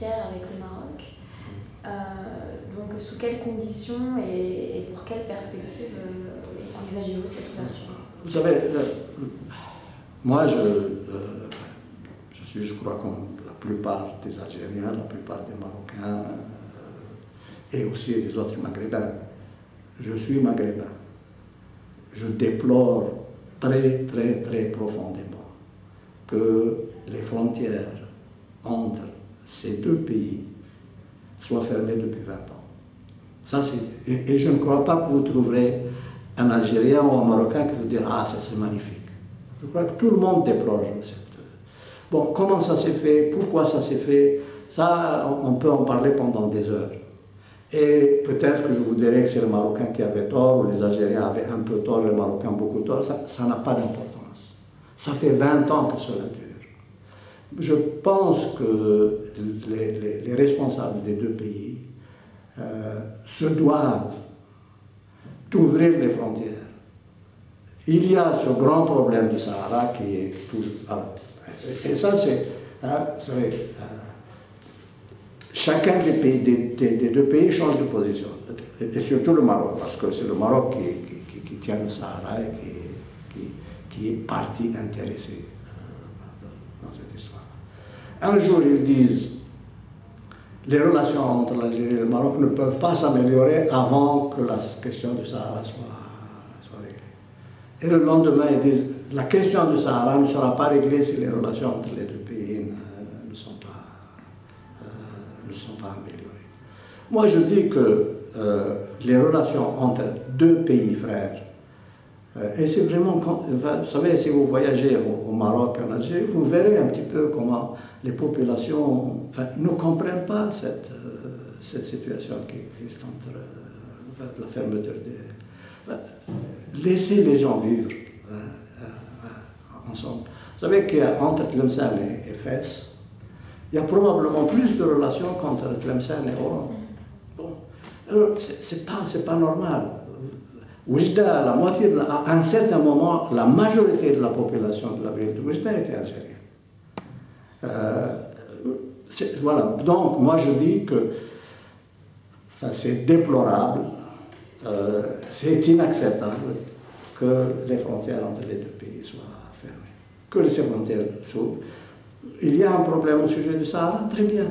frontière avec le Maroc. Donc, sous quelles conditions et pour quelle perspective envisagez-vous cette ouverture? Vous savez, moi, je crois comme la plupart des Algériens, la plupart des Marocains et aussi des autres Maghrébins. Je suis Maghrébin. Je déplore très, très, très profondément que les frontières entre ces deux pays soient fermées depuis 20 ans. Ça, et je ne crois pas que vous trouverez un Algérien ou un Marocain qui vous dira « Ah, ça c'est magnifique ». Je crois que tout le monde déplore cette... Bon, comment ça s'est fait? Pourquoi ça s'est fait? Ça, on peut en parler pendant des heures. Et peut-être que je vous dirais que c'est le Marocain qui avait tort, ou les Algériens avaient un peu tort, les Marocains beaucoup tort. Ça n'a pas d'importance. Ça fait 20 ans que cela dure. Je pense que les responsables des deux pays se doivent d'ouvrir les frontières. Il y a ce grand problème du Sahara qui est toujours... Et ça, c'est... vous savez, chacun des deux pays change de position. Et surtout le Maroc, parce que c'est le Maroc qui tient le Sahara et qui est partie intéressée dans cette histoire. Un jour, ils disent les relations entre l'Algérie et le Maroc ne peuvent pas s'améliorer avant que la question du Sahara soit réglée. Et le lendemain, ils disent la question du Sahara ne sera pas réglée si les relations entre les deux pays ne sont pas améliorées. Moi, je dis que les relations entre deux pays frères, et c'est vraiment, vous savez, si vous voyagez au Maroc, en Algérie, vous verrez un petit peu comment les populations ne comprennent pas cette situation qui existe entre la fermeture des... Laissez les gens vivre ensemble. Vous savez qu'entre Tlemcen et Fès, il y a probablement plus de relations qu'entre Tlemcen et Oran. Bon. Alors, c'est pas normal. Oujda, à un certain moment, la majorité de la population de la ville de Oujda était algérienne. Voilà. Donc, moi, je dis que c'est déplorable, c'est inacceptable que les frontières entre les deux pays soient fermées. Que ces frontières s'ouvrent. Il y a un problème au sujet du Sahara, très bien.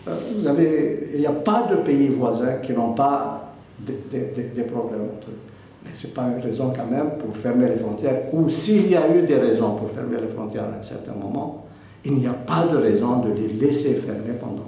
Il n'y a pas de pays voisins qui n'ont pas des problèmes entre eux. Mais ce n'est pas une raison quand même pour fermer les frontières, ou s'il y a eu des raisons pour fermer les frontières à un certain moment, il n'y a pas de raison de les laisser fermer pendant 20 ans.